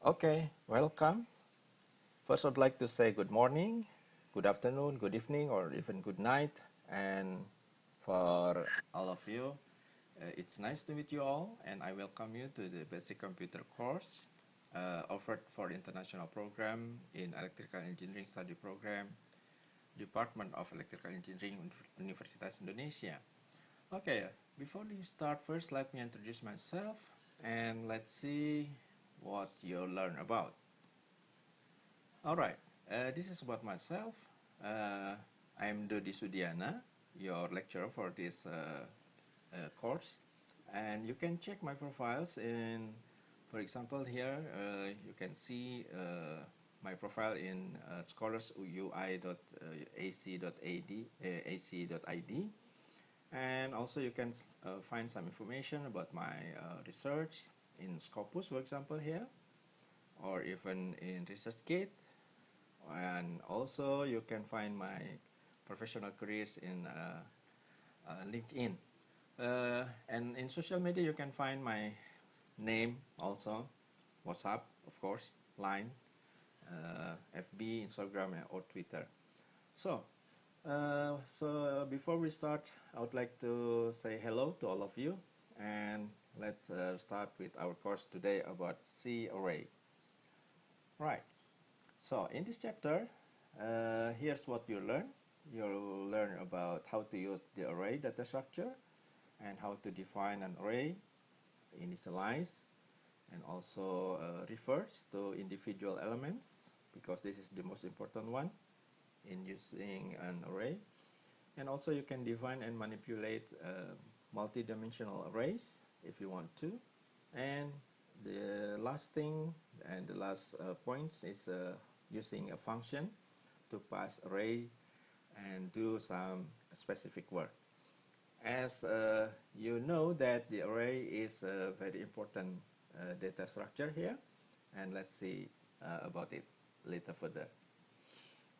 Okay, welcome. First, I'd like to say good morning, good afternoon, good evening, or even good night. And for all of you, it's nice to meet you all, and I welcome you to the basic computer course offered for international program in electrical engineering study program, Department of Electrical Engineering, Universitas Indonesia. Okay, before we start, first let me introduce myself, and let's see what you'll learn about. All right, this is about myself. I'm Dodi Sudiana, your lecturer for this course, and you can check my profiles in, for example, here you can see my profile in scholarsui.ac.id, and also you can find some information about my research in Scopus, for example, here, or even in ResearchGate. And also you can find my professional careers in LinkedIn, and in social media you can find my name also, WhatsApp, of course, Line, FB, Instagram, or Twitter. So before we start, I would like to say hello to all of you, and let's start with our course today about C array. Right. So in this chapter, here's what you learn. You'll learn about how to use the array data structure and how to define an array, initialize, and also refers to individual elements, because this is the most important one in using an array. And also you can define and manipulate multi-dimensional arrays if you want to. And the last thing and the last points is using a function to pass array and do some specific work. As you know that the array is a very important data structure here, and let's see about it later further.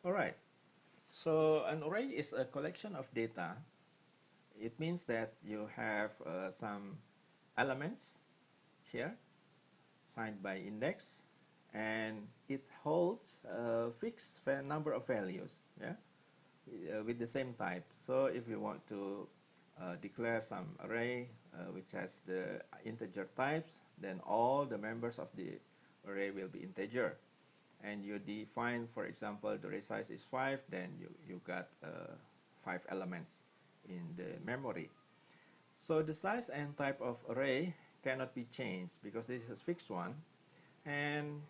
All right, so an array is a collection of data. It means that you have some elements here signed by index, and it holds a fixed number of values, yeah, with the same type. So if you want to declare some array which has the integer types, then all the members of the array will be integer. And you define, for example, the array size is 5, then you got 5 elements in the memory. So the size and type of array cannot be changed because this is a fixed one, and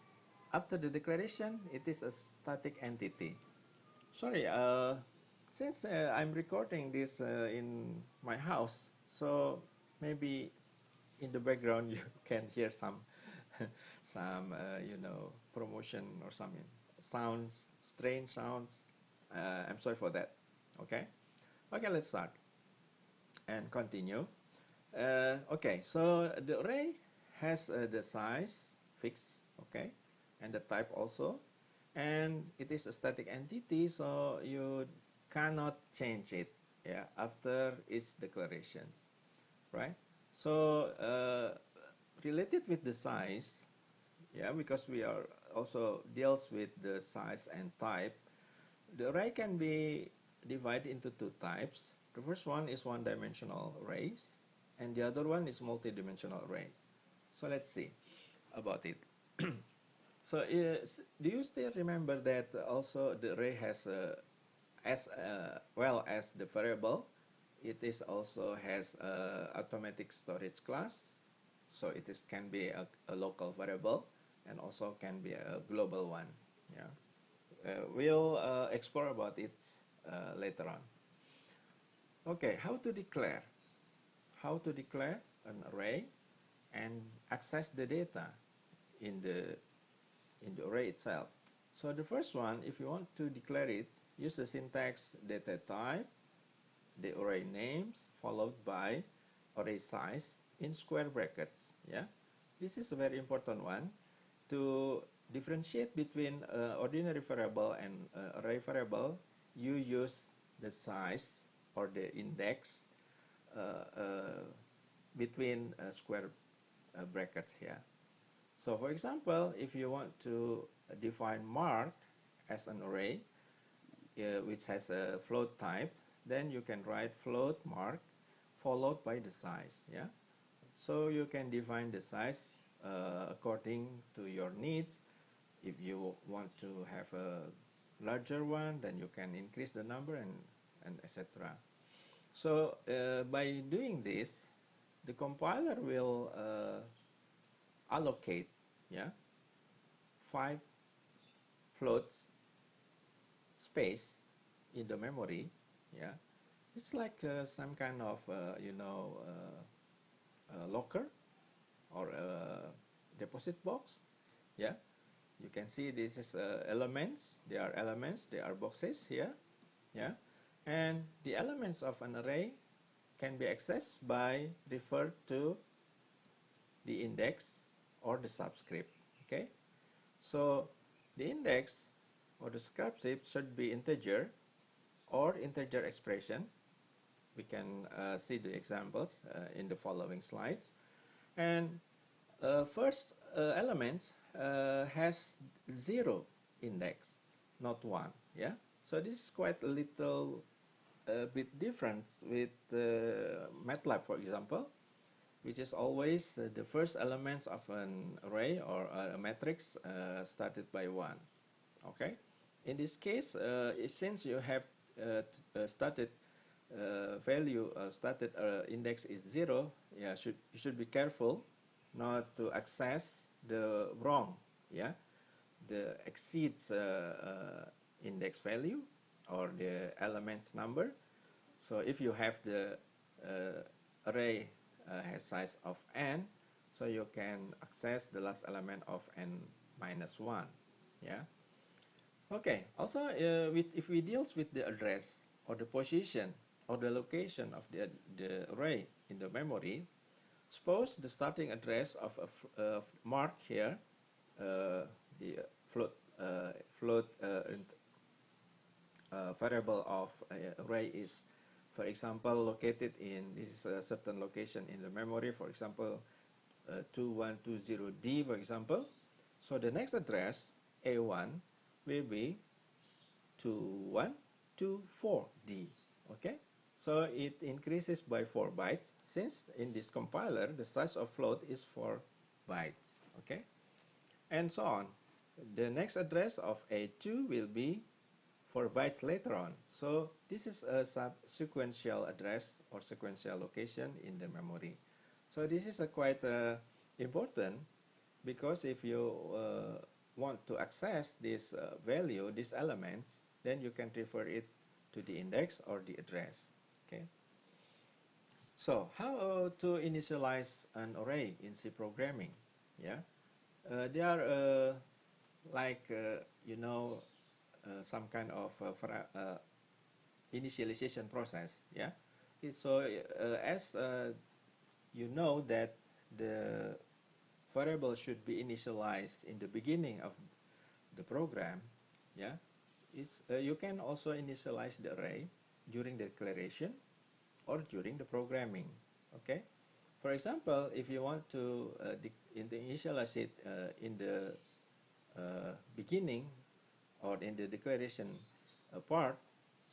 after the declaration it is a static entity. Sorry, since I'm recording this in my house, so maybe in the background you can hear some some promotion or some sounds, strange sounds. I'm sorry for that. Okay, let's start and continue. Okay, so the array has the size fixed, okay, and the type also, and it is a static entity, so you cannot change it, yeah, after its declaration, right? So related with the size, yeah, because we are also deals with the size and type, the array can be divided into two types. The first one is one-dimensional arrays, and the other one is multi-dimensional array. So let's see about it. So do you still remember that also the array has as well as the variable, it is also has a automatic storage class. So it is can be a local variable and also can be a global one. Yeah, we'll explore about it later on. Okay, how to declare? How to declare an array and access the data in the array itself. So the first one, if you want to declare it, use the syntax data type, the array names, followed by array size in square brackets. Yeah, this is a very important one to differentiate between ordinary variable and array variable. You use the size or the index between square brackets here. So for example, if you want to define mark as an array which has a float type, then you can write float mark followed by the size. Yeah. So you can define the size according to your needs. If you want to have a larger one, then you can increase the number and etc. So by doing this, the compiler will allocate, yeah, 5 floats space in the memory. Yeah, it's like some kind of locker or a deposit box. Yeah, you can see this is elements. They are elements. They are boxes here. Yeah, and the elements of an array can be accessed by refer to the index or the subscript. Okay, so the index or the subscript should be integer or integer expression. We can see the examples in the following slides. And first element has 0 index, not 1. Yeah. So this is quite a little bit different with MATLAB, for example, which is always the first elements of an array or a matrix started by 1. Okay. In this case, since you have started started index is 0, yeah, you should be careful not to access the wrong, yeah, the exceeds index value or the elements number. So if you have the array has size of n, so you can access the last element of n minus 1, yeah. Okay, also if we deals with the address or the position or the location of the array in the memory, suppose the starting address of a mark here, the float variable of array is, for example, located in this certain location in the memory, for example, 2120D, for example. So the next address, A1, will be 2124D. Okay, so it increases by 4 bytes since in this compiler the size of float is 4 bytes. Okay, and so on. The next address of A2 will be 4 bytes later on. So this is a sequential address or sequential location in the memory. So this is a quite important, because if you want to access this value, these elements, then you can refer it to the index or the address. Okay. So how to initialize an array in C programming? Yeah, they are like some kind of initialization process. Yeah. So as you know that the variable should be initialized in the beginning of the program. Yeah, you can also initialize the array during the declaration or during the programming. Okay, for example, if you want to initialize it in the beginning or in the declaration part,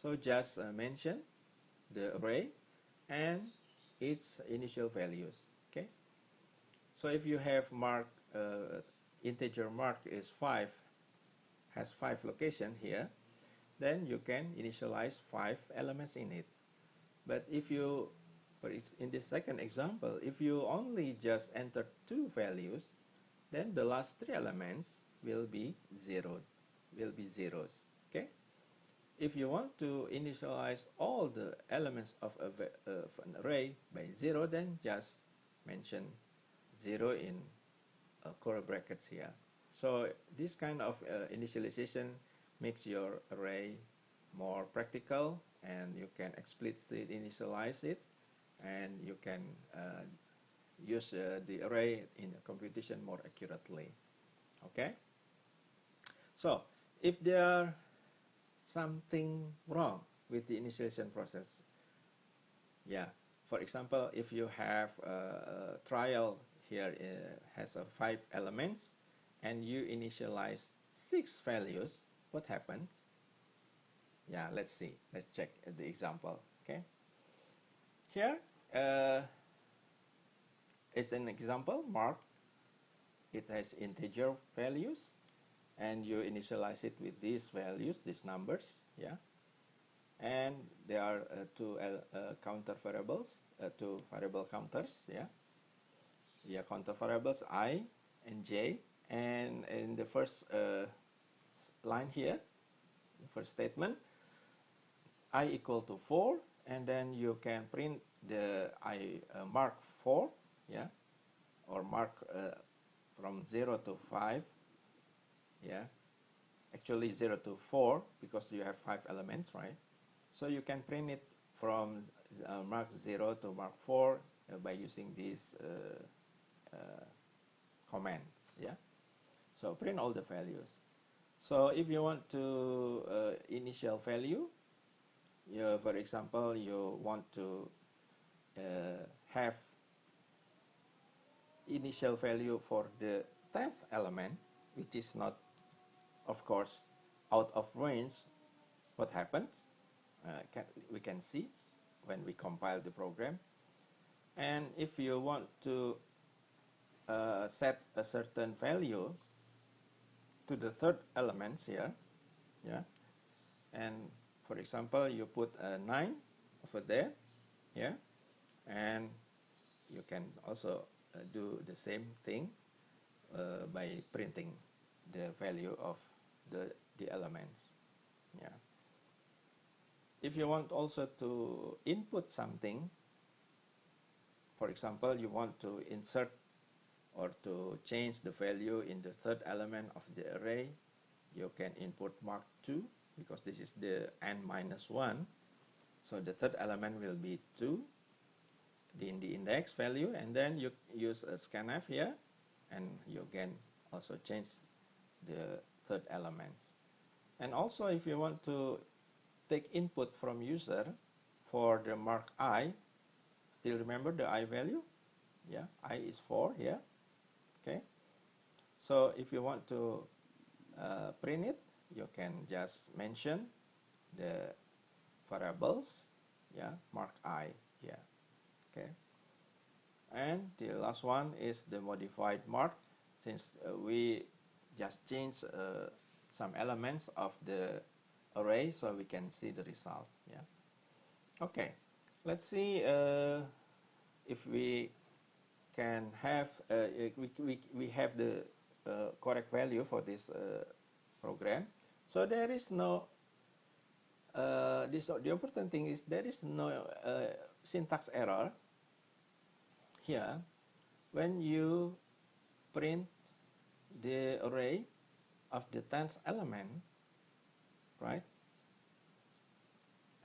so just mention the array and its initial values. Okay, so if you have mark integer mark is 5, has 5 location here, then you can initialize 5 elements in it. But if you, in this second example, if you only just enter 2 values, then the last 3 elements will be zeros. Okay. If you want to initialize all the elements of an array by 0, then just mention 0 in curly brackets here. So this kind of initialization makes your array more practical, and you can explicitly initialize it, and you can use the array in computation more accurately. Okay. So if there are something wrong with the initialization process, yeah. For example, if you have a trial here has 5 elements, and you initialize 6 values, what happens? Yeah, let's see. Let's check the example. Okay. Here is an example. Mark. It has integer values, and you initialize it with these values, these numbers. Yeah. And there are two counter variables, two variable counters. Yeah. Yeah, counter variables I and j. And in the first line here, the first statement, I equal to 4, and then you can print the I mark 4, yeah, or mark from 0 to 5, yeah, actually 0 to 4 because you have 5 elements, right? So you can print it from mark 0 to mark 4 by using these commands, yeah. So print all the values. So if you want to initial value, for example, you want to have initial value for the 10th element, which is not, of course, out of range, what happens? We can see when we compile the program. And if you want to set a certain value to the third element here, yeah, and for example, you put a 9 over there, yeah, and you can also do the same thing by printing the value of the elements. Yeah. If you want also to input something, for example, you want to insert or to change the value in the third element of the array, you can input mark 2 because this is the n minus 1. So the third element will be 2 in the index value, and then you use a scanf here, and you can also change the third element. And also if you want to take input from user for the mark I, still remember the I value? Yeah, I is 4 here. Okay. So if you want to print it, you can just mention the variables, yeah, mark I here. Okay. And the last one is the modified mark, since we just change some elements of the array so we can see the result. Yeah. Okay. Let's see if we can have we have the correct value for this program. So there is no the important thing is there is no syntax error here when you print the array of the 10th element, right?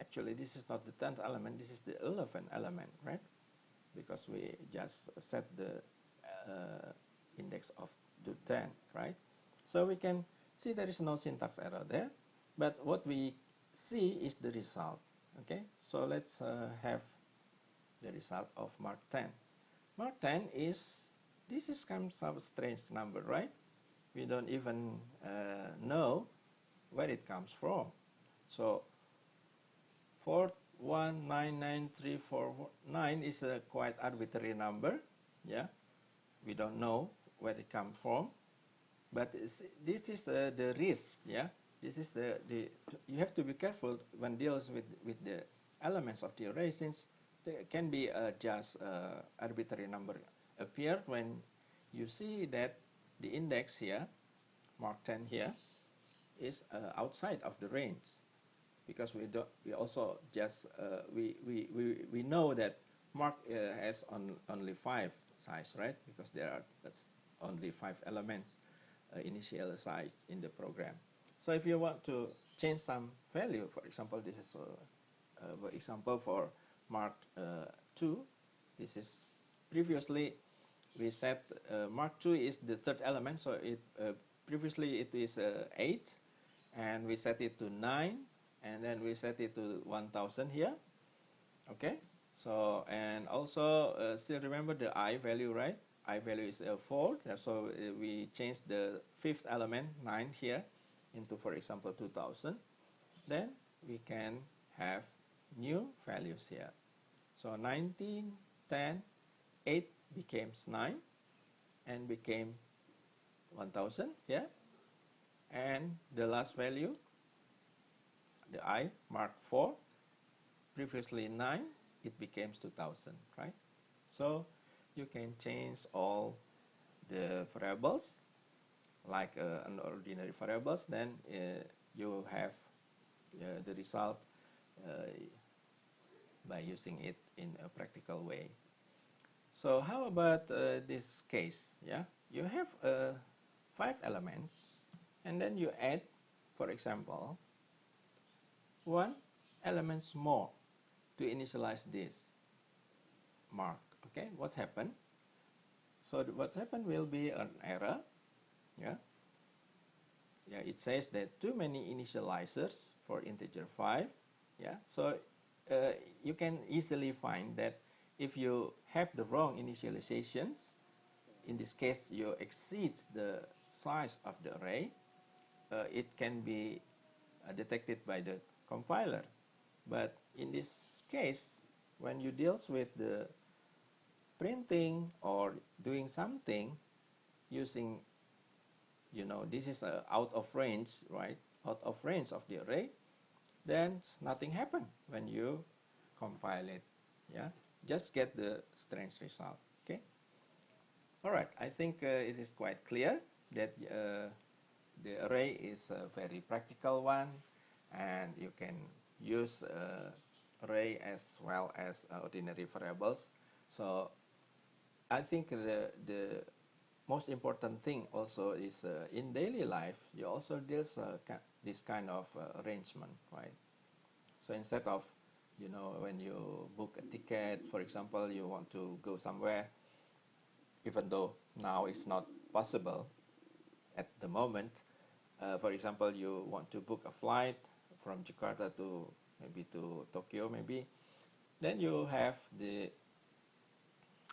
Actually, this is not the 10th element, this is the 11th element, right? Because we just set the index of the 10, right? So we can see there is no syntax error there, but what we see is the result. Okay, so let's have the result of mark 10. Mark 10 is, this is kind of a strange number, right? We don't even know where it comes from. So 4199349 is a quite arbitrary number. Yeah, we don't know where it comes from, but this is the risk. Yeah, this is the you have to be careful when deals with the elements of the array, since there can be just arbitrary number appear when you see that the index here, mark 10 here, is outside of the range, because we also just we know that mark has only 5 size, right? Because that's only 5 elements initialized in the program. So if you want to change some value, for example, this is for example for mark 2. This is previously we set mark 2 is the third element, so it previously it is 8, and we set it to 9, and then we set it to 1000 here. Okay, so and also still remember the I value, right? I value is 4. So we change the fifth element 9 here into, for example, 2000. Then we can have new values here. So 19, 10, 8 becomes 9 and became 1000 here. And the last value, the I mark 4, previously 9, it becomes 2000, right? So you can change all the variables like an ordinary variables, then you have the result by using it in a practical way. So how about this case? Yeah, you have 5 elements, and then you add, for example, 1 elements more to initialize this mark. Okay, what happened? So what happened will be an error. Yeah, yeah. It says that too many initializers for integer 5. Yeah, so you can easily find that if you have the wrong initializations, in this case you exceed the size of the array, it can be detected by the compiler. But in this case, when you deal with the printing or doing something using, this is out of range, right? Out of range of the array, then nothing happen when you compile it. Yeah, just get the strange result. Okay. All right. I think it is quite clear that the array is a very practical one, and you can use array as well as ordinary variables. So I think the most important thing also is in daily life you also deal this kind of arrangement, right? So instead of when you book a ticket, for example, you want to go somewhere, even though now it's not possible at the moment. For example, you want to book a flight from Jakarta to maybe to Tokyo, maybe. Then you have the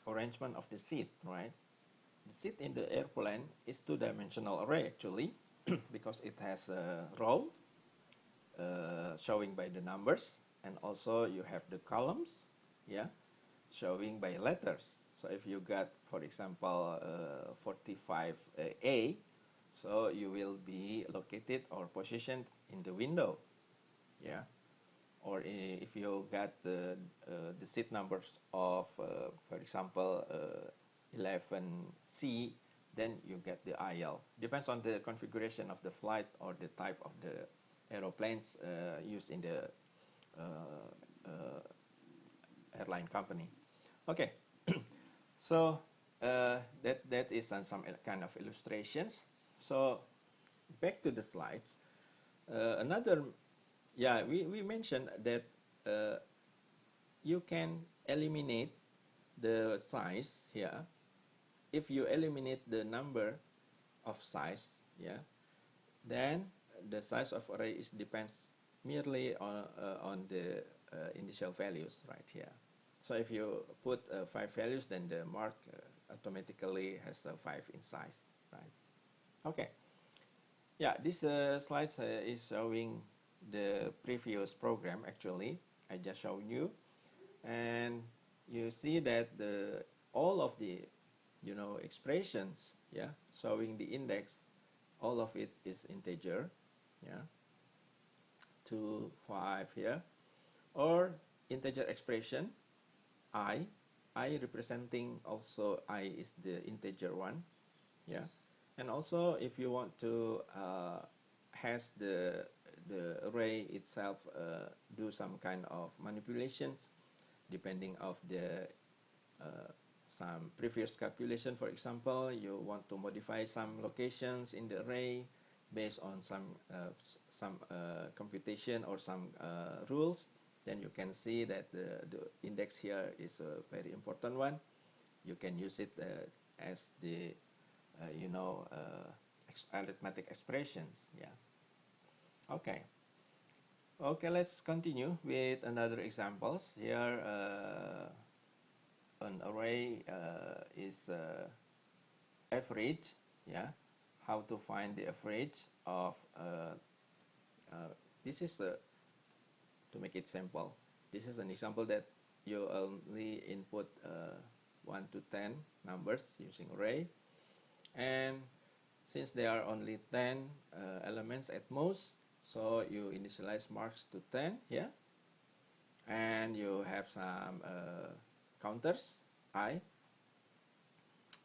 arrangement of the seat, right? The seat in the airplane is two-dimensional array actually, because it has a row showing by the numbers, and also you have the columns, yeah, showing by letters. So if you got, for example, 45A, so you will be located or positioned in the window, yeah. Or if you got the seat numbers of, for example, 11C, then you get the IL. Depends on the configuration of the flight or the type of the aeroplanes used in the airline company. Okay, so that is some kind of illustrations. So back to the slides. Another, yeah, we mentioned that you can eliminate the size here. If you eliminate the number of size, yeah, then the size of array is depends merely on the initial values right here. So if you put 5 values, then the mark automatically has 5 in size, right? Okay. Yeah, this slide is showing the previous program actually. I just showed you, and you see that all of the expressions, yeah, showing the index, all of it is integer, yeah, 2, 5 here, or integer expression I representing also I is the integer one, yeah. And also if you want to has the array itself do some kind of manipulations depending of the some previous calculation. For example, you want to modify some locations in the array based on some computation or some rules, then you can see that the index here is a very important one. You can use it as the arithmetic expressions. Yeah. Okay. Okay, let's continue with another examples. Here, an array is average, yeah, how to find the average of this is to make it simple. This is an example that you only input 1 to 10 numbers using array, and since there are only 10 elements at most, so you initialize marks to 10 here, and you have some counters I,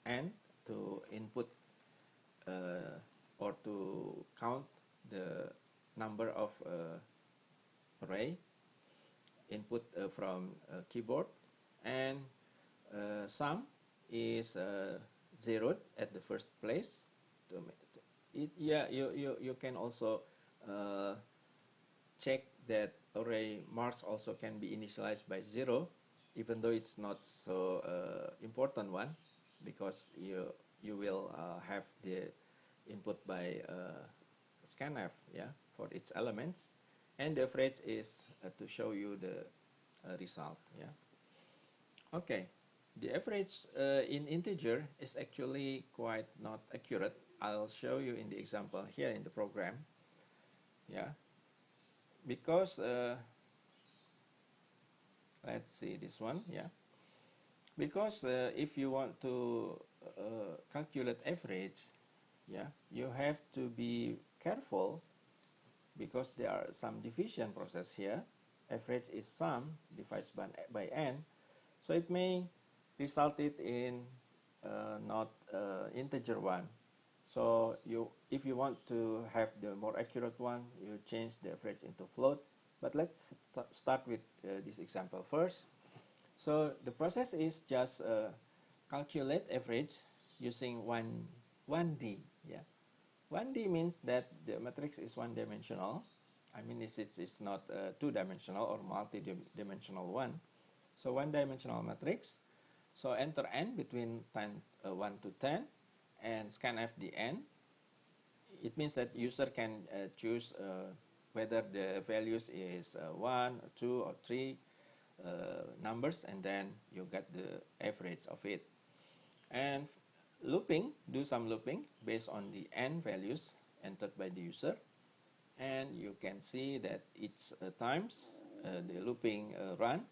and to input or to count the number of array input from keyboard, and sum is zeroed at the first place. Yeah, you can also check that array marks also can be initialized by 0, even though it's not so important one, because you will have the input by scanf, yeah, for its elements, and the average is to show you the result, yeah. Okay, the average in integer is actually quite not accurate. I'll show you in the example here in the program, yeah, because let's see this one, yeah, because if you want to calculate average, yeah, you have to be careful because there are some division process here. Average is sum divided by n, so it may result it in not integer one. So if you want to have the more accurate one, you change the average into float. But let's start with this example first. So the process is just calculate average using 1D. Yeah, 1D means that the matrix is one-dimensional. I mean, it's not two-dimensional or multi-dimensional one. So one-dimensional matrix. So enter n between 1 to 10 and scanf the n. It means that user can choose whether the values is 1, 2, or 3 numbers, and then you get the average of it. And looping, do some looping based on the n values entered by the user, and you can see that each times the looping run,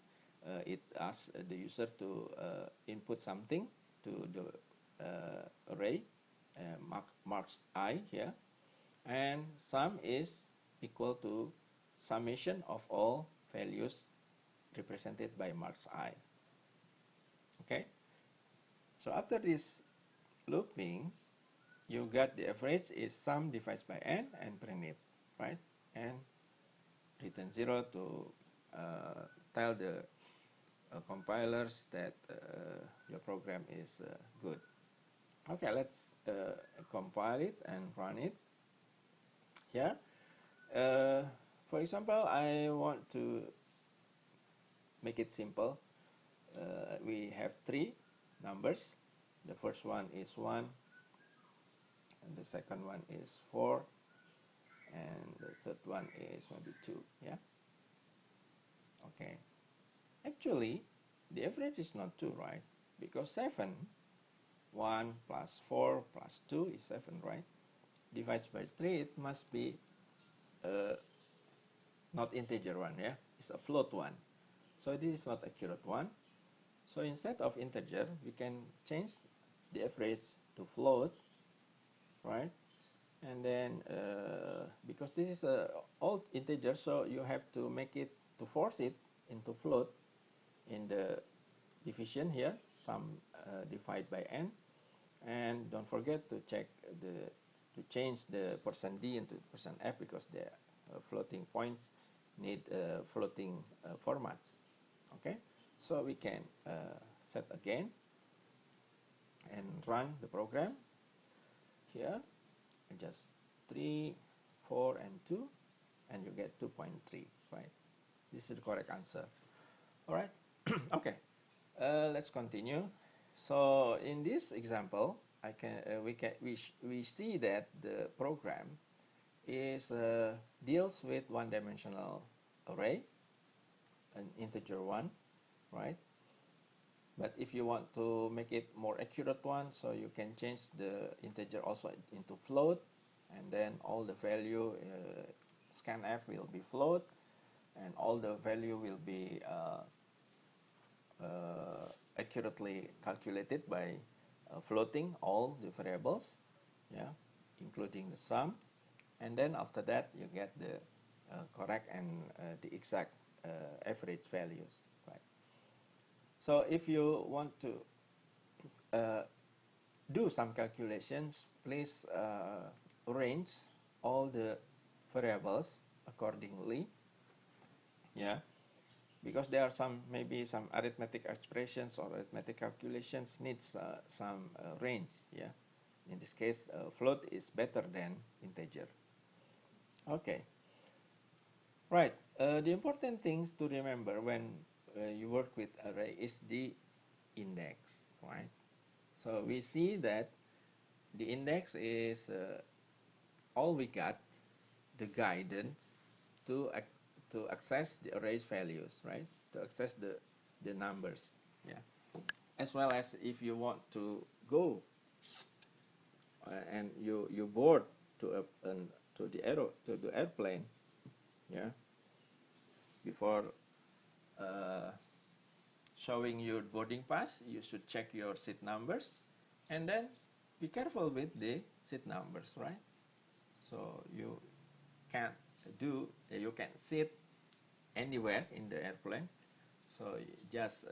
it asks the user to input something to the array, marks I here, and sum is equal to summation of all values represented by marks I. Okay, so after this looping, you get the average is sum divided by n and print it, right? And return 0 to tell the compilers that your program is good. Okay, let's compile it and run it. Here, for example, I want to make it simple. We have 3 numbers. The first one is 1, and the second one is 4, and the third one is maybe 2, yeah. Okay, actually the average is not 2, right? Because 7, 1 plus 4 plus 2 is 7, right? Divided by 3, it must be not integer one, yeah, it's a float one. So this is not accurate one. So instead of integer, we can change the average to float, right? And then because this is a old integer, so you have to make it, to force it into float in the division here, sum divided by n, and don't forget to check to change the %d into %f, because the floating points need floating formats. Okay, so we can set again and run the program here, and just 3, 4, and 2, and you get 2.3, right? This is the correct answer. All right. Okay, let's continue. So in this example, we see that the program is deals with one-dimensional array, an integer one, right? But if you want to make it more accurate one, so you can change the integer also into float, and then all the value scanf will be float, and all the value will be accurately calculated by floating all the variables, yeah, including the sum, and then after that you get the correct and the exact average values, right? So if you want to uh, do some calculations, please arrange all the variables accordingly, yeah, because there are some maybe some arithmetic expressions or arithmetic calculations needs some range, yeah. In this case, float is better than integer. Okay, right. The important things to remember when you work with array is the index, right? So we see that the index is all we got, the guidance to to access the array's values, right? To access the numbers, yeah. As well as if you want to go and you board to to the airplane, yeah. Before uh, showing your boarding pass, you should check your seat numbers, and then be careful with the seat numbers, right? So can't you can sit anywhere in the airplane. So you just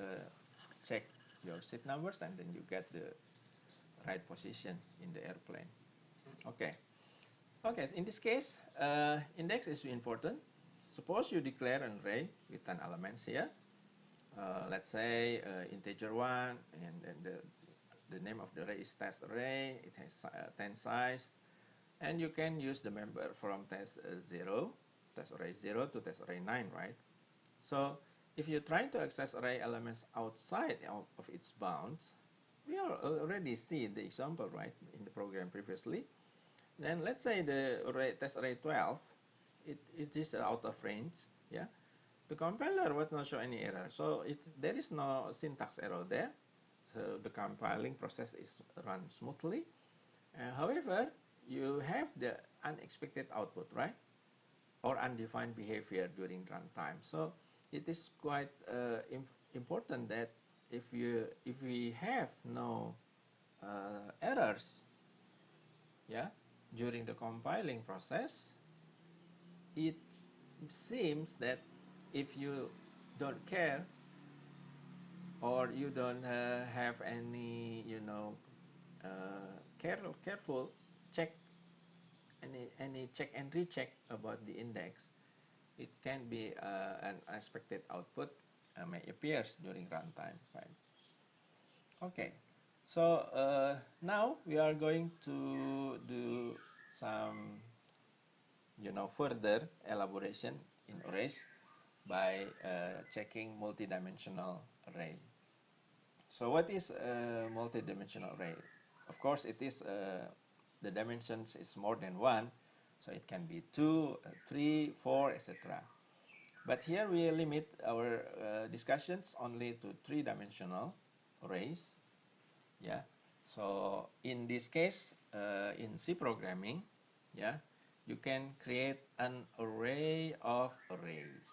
check your seat numbers, and then you get the right position in the airplane. Okay. Okay. In this case, index is important. Suppose you declare an array with 10 elements here. Let's say integer one, and then the name of the array is test array. It has 10 size, and you can use the member from test 0, test array 0 to test array 9, right? So if you try to access array elements outside of its bounds, we already see the example, right, in the program previously. Then let's say the array, test array 12, it is out of range, yeah. The compiler would not show any error, so there is no syntax error there. So the compiling process is run smoothly. However, you have the unexpected output, right? Or undefined behavior during runtime. So it is quite important that if we have no errors, yeah, during the compiling process, it seems that if you don't care or you don't have any, careful check any check and recheck about the index, it can be an unexpected output may appears during runtime, right? Okay, so now we are going to do some, further elaboration in arrays by checking multidimensional array. So what is a multidimensional array? Of course, it is the dimensions is more than one, so it can be 2, 3, 4, etc. But here we limit our discussions only to three-dimensional arrays. Yeah. So in this case, in C programming, yeah, you can create an array of arrays.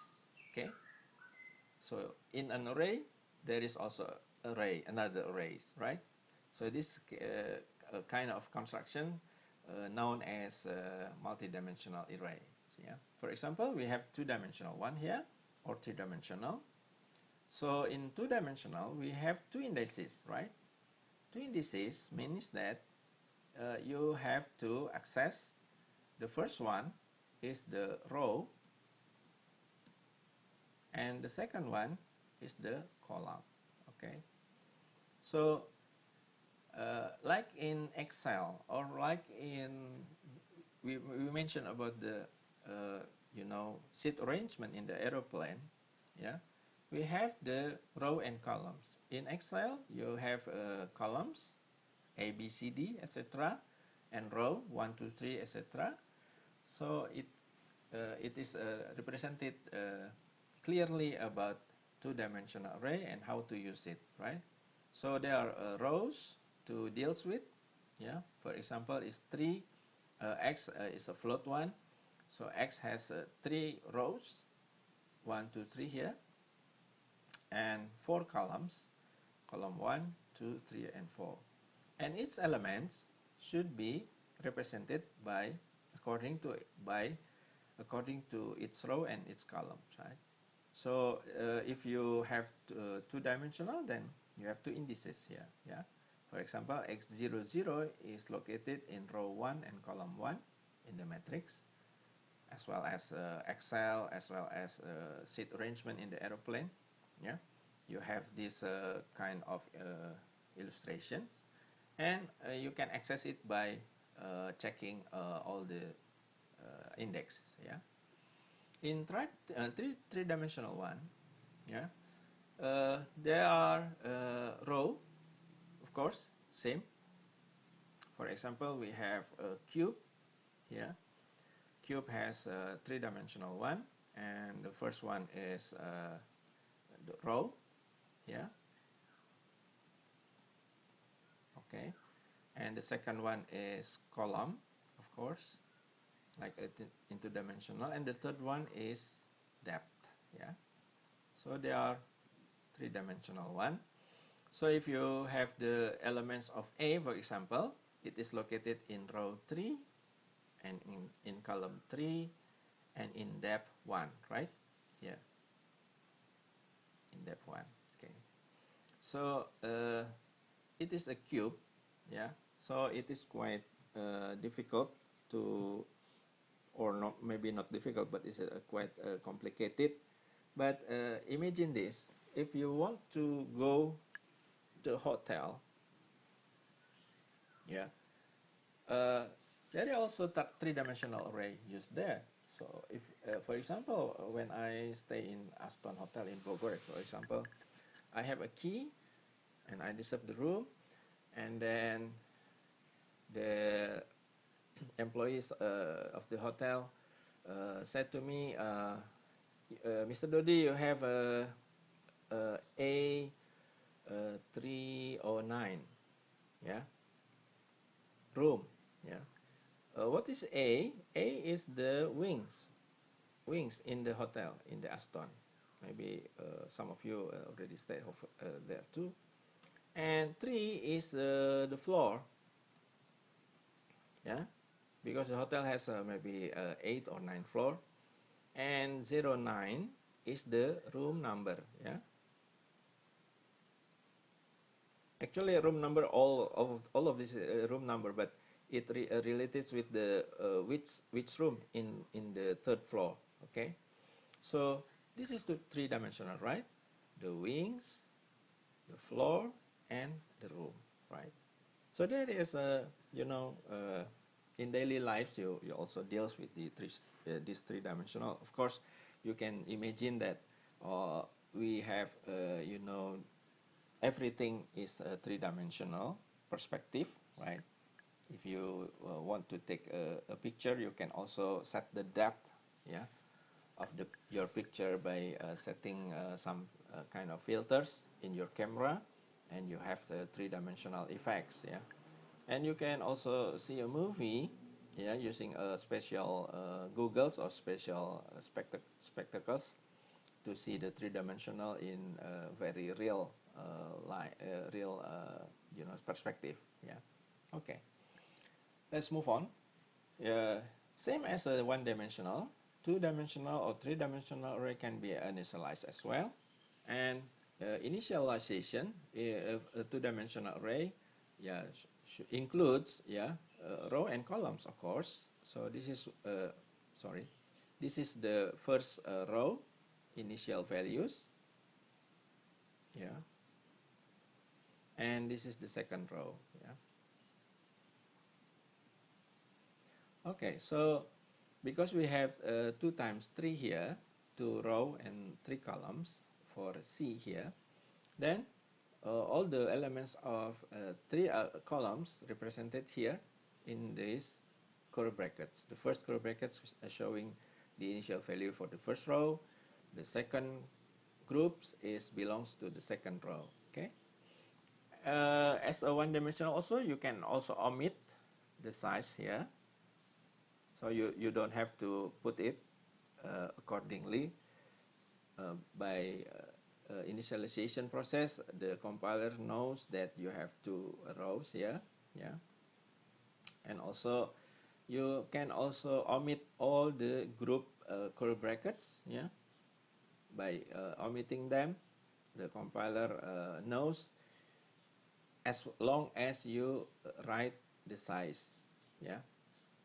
Okay. So in an array, there is also another arrays, right? So this kind of construction known as multidimensional array. So, yeah. For example, we have two-dimensional one here, or three-dimensional. So in two-dimensional, we have two indices, right? Two indices means that you have to access the first one is the row, and the second one is the column. Okay, so like in Excel, or like in we mentioned about the seat arrangement in the aeroplane, yeah, we have the row and columns. In Excel you have columns A, B, C, D, etc., and row 1, 2, 3, etc. So it is represented clearly about two-dimensional array and how to use it, right? So there are rows to deals with. Yeah, for example, is 3 x is a float one, so x has 3 rows, 1, 2, 3 here, and 4 columns, column 1, 2, 3, and 4. And its elements should be represented by according to its row and its columns, right? So if you have two-dimensional, then you have two indices here. Yeah. For example, x00 is located in row 1 and column 1 in the matrix, as well as Excel, as well as seat arrangement in the aeroplane. Yeah. You have this kind of illustrations, and you can access it by checking all the indexes. Yeah. In three-dimensional one, yeah, there are row, of course, same. For example, we have a cube here. Cube has a three-dimensional one, and the first one is the row, yeah, okay, and the second one is column, of course, like into dimensional, and the third one is depth, yeah. So they are three-dimensional one. So if you have the elements of A, for example, it is located in row 3 and in column 3 and in depth 1, right? Here, in depth 1. Okay. So it is a cube, yeah. So it is quite difficult to, or not, maybe not difficult, but it's quite complicated. But imagine this: if you want to go to a hotel, yeah, uh, there is also three-dimensional array used there. So if, for example, when I stay in Aston Hotel in Bogor, for example, I have a key and I reserve the room, and then the employees of the hotel said to me, Mr. Dodi, you have a 309, yeah, room, yeah. What is A? A is the wings in the hotel, in the Aston. Maybe some of you already stayed there too. And 3 is the floor, yeah, because the hotel has maybe 8 or 9 floor. And 09 is the room number, yeah. Actually, room number, all of this room number, but it relates with the which room in the third floor. Okay, so this is the three-dimensional, right? The wings, the floor, and the room, right? So that is in daily lives you also deals with this three-dimensional. Of course, you can imagine that we have everything is a three-dimensional perspective, right? If you want to take a picture, you can also set the depth, yeah, of your picture by setting some kind of filters in your camera, and you have the three-dimensional effects, yeah. And you can also see a movie, yeah, using a special goggles or special spectacles to see the three-dimensional in very real perspective. Yeah. Okay. Let's move on. Same as a one-dimensional, two-dimensional or three-dimensional array can be initialized as well. And initialization a two-dimensional array, yeah, includes, yeah, row and columns, of course. So this is sorry, this is the first row, initial values, yeah, and this is the second row, yeah. Okay, so because we have 2 times 3 here, 2 row and 3 columns for C here, then all the elements of 3 columns represented here in these curly brackets. The first curly brackets are showing the initial value for the first row. The second groups belongs to the second row. Okay. As a one-dimensional also, you can also omit the size here. So you don't have to put it accordingly. By initialization process, the compiler knows that you have two rows here, yeah. And also, you can also omit all the group curly brackets, yeah. By omitting them, the compiler knows as long as you write the size, yeah.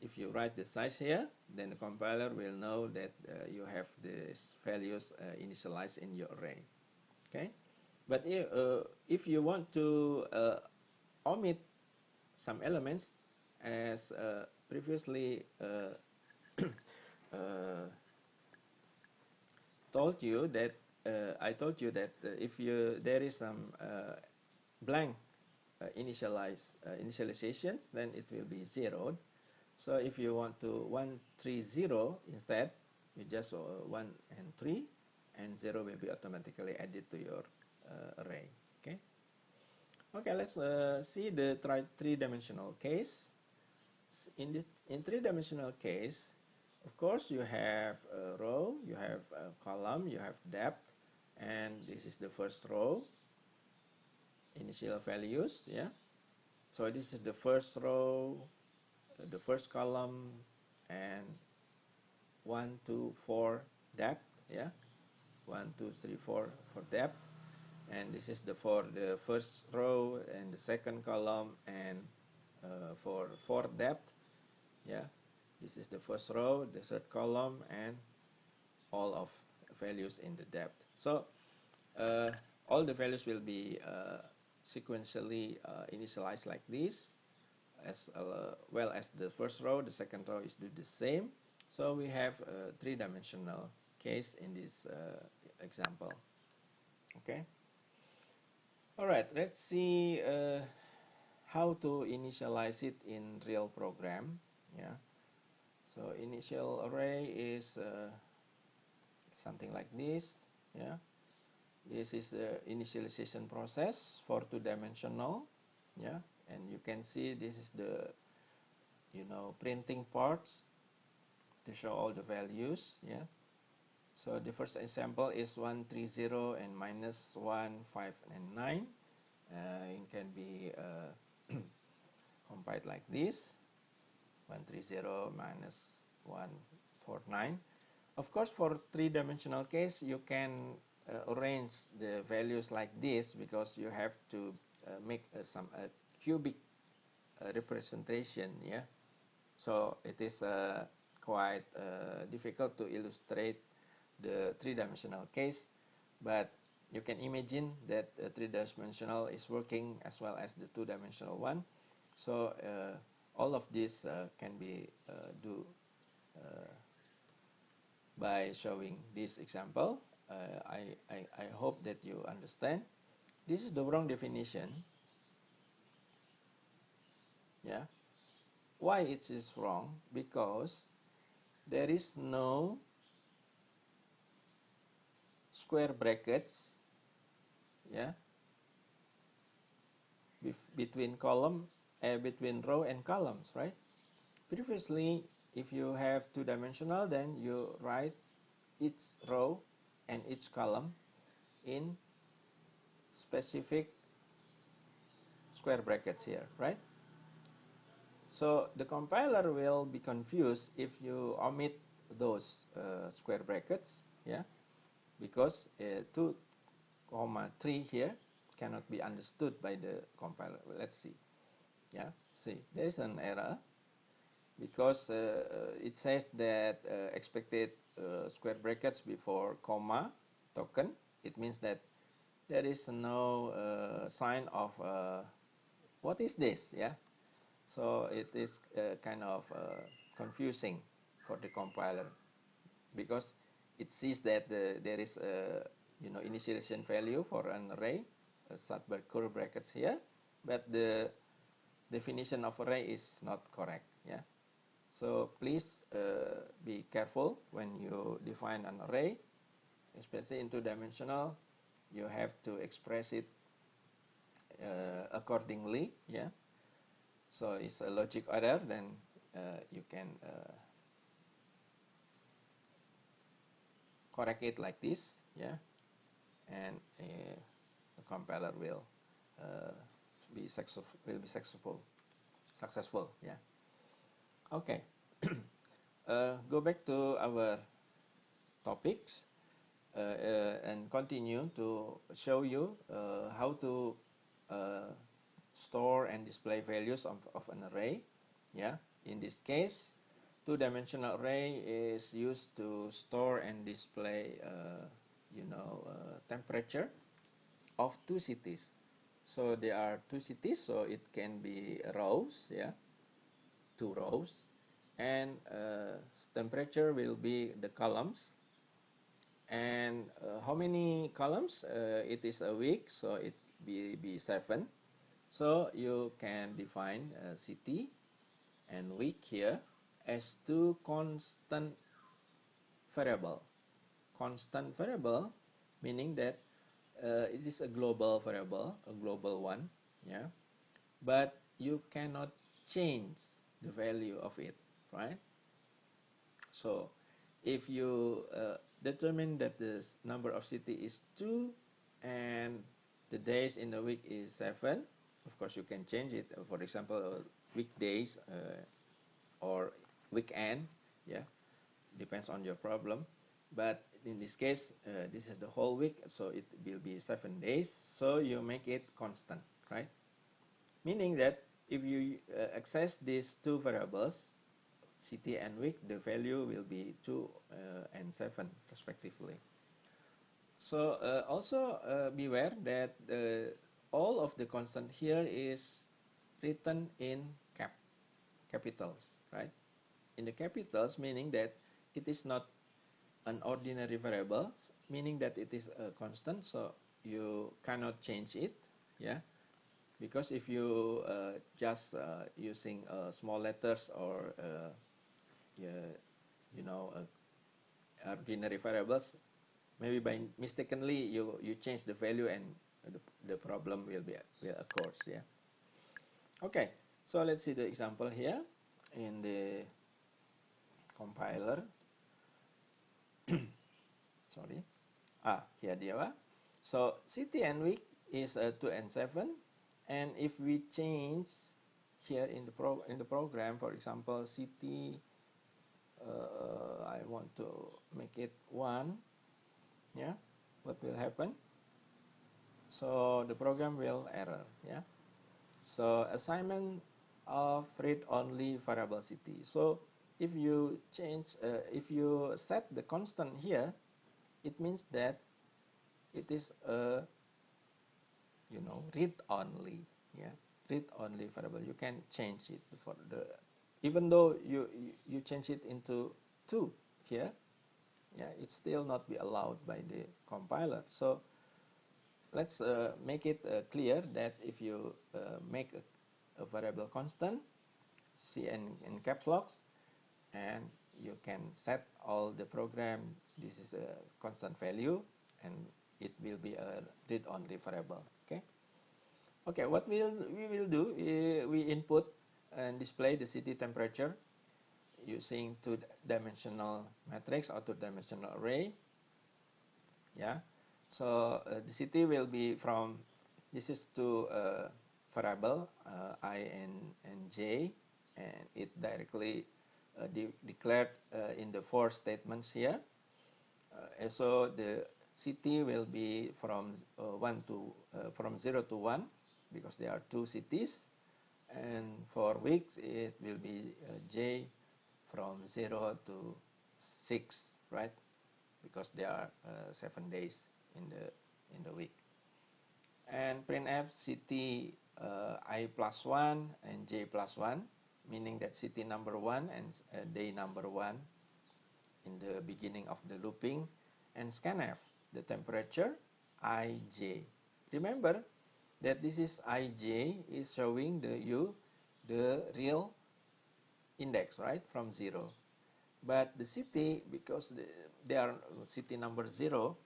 If you write the size here, then the compiler will know that you have these values initialized in your array. Okay, but if you want to omit some elements, as previously uh, told you that I told you that if there is some blank initializations, then it will be zeroed. So if you want to 130 instead, you just 1 and 3, and 0 will be automatically added to your array. Okay. Okay, let's see the three-dimensional case. In three-dimensional case, of course, you have a row, you have a column, you have depth, and this is the first row, initial values, yeah. So this is the first row, the first column, and 1, 2, 4 depth, yeah. 1, 2, 3, 4 for depth, and this is for the first row and the second column, and for fourth depth, yeah. This is the first row, the third column, and all of values in the depth. So uh, all the values will be sequentially initialized like this, as well as the first row, the second row is do the same. So we have a three-dimensional case in this example. Okay. All right. Let's see how to initialize it in real program. Yeah. So initial array is something like this. Yeah. This is the initialization process for two-dimensional. Yeah. And you can see this is the printing part to show all the values. Yeah. So the first example is 130 and minus 1, 5, and 9. It can be compiled like this: 130 minus 149. Of course, for three-dimensional case, you can arrange the values like this, because you have to make some cubic representation. Yeah. So it is quite difficult to illustrate the three-dimensional case, but you can imagine that three-dimensional is working as well as the two-dimensional one. So all of this can be do by showing this example. I hope that you understand. This is the wrong definition. Yeah. Why it is wrong? Because there is no square brackets, yeah, between between row and columns, right? Previously, if you have two-dimensional, then you write each row and each column in specific square brackets here, right? So the compiler will be confused if you omit those square brackets, yeah, because 2, 3 here cannot be understood by the compiler. Let's see, yeah, see, there is an error, because it says that expected square brackets before comma token. It means that there is no sign of what is this, yeah. So it is kind of confusing for the compiler, because it sees that there is a initialization value for an array start by curly brackets here, but the definition of array is not correct, yeah. So please be careful when you define an array, especially in two-dimensional. You have to express it accordingly. Yeah. So it's a logic error, then you can correct it like this. Yeah. And the compiler will uh, be successful. Successful. Yeah. Okay. Go back to our topics and continue to show you how to uh, store and display values of an array. Yeah. In this case, two-dimensional array is used to store and display, temperature of two cities. So there are two cities, so it can be rows, yeah, two rows, and temperature will be the columns. And how many columns? It is a week, so it be 7. So you can define city and week here as two constant variable. Constant variable meaning that it is a global variable, a global one, yeah. But you cannot change the value of it, right? So if you determine that the number of city is 2 and the days in the week is 7, of course you can change it. For example, weekdays or weekend, yeah, depends on your problem. But in this case, this is the whole week, so it will be 7 days. So you make it constant, right? Meaning that if you access these two variables, city and week, the value will be 2 and 7 respectively. So also beware that all of the constant here is written in capitals, right? In the capitals, meaning that it is not an ordinary variable, meaning that it is a constant, so you cannot change it, yeah. Because if you just using small letters or yeah, ordinary variables, maybe by mistakenly you change the value and the problem will occur. Yeah. Okay. So let's see the example here in the compiler. Sorry. Here dia. So city and week is 2 and 7, and if we change here in the program, for example, city, I want to make it 1. Yeah, what will happen? So the program will error. Yeah. So assignment of read-only variable city. So if you if you set the constant here, it means that it is a read-only. Yeah, read-only variable. You can change it for the even though you change it into 2 here. Yeah, it still not be allowed by the compiler. So let's make it clear that if you make a variable constant, C in caps locks, and you can set all the program, this is a constant value, and it will be a read-only variable. Okay. Okay. What we will do, we input and display the city temperature using two-dimensional matrix or two-dimensional array. Yeah. So the city will be from, this is two variable I and j, and it directly declared in the 4 statements here. And so the city will be from from 0 to 1 because there are 2 cities, and for weeks it will be j from 0 to 6, right? Because there are 7 days in the week. And printf city I plus 1 and j plus 1, meaning that city number 1 and day number 1 in the beginning of the looping, and scanf the temperature ij. Remember that this is ij is showing the real index, right, from 0. But the city, because they are city number 0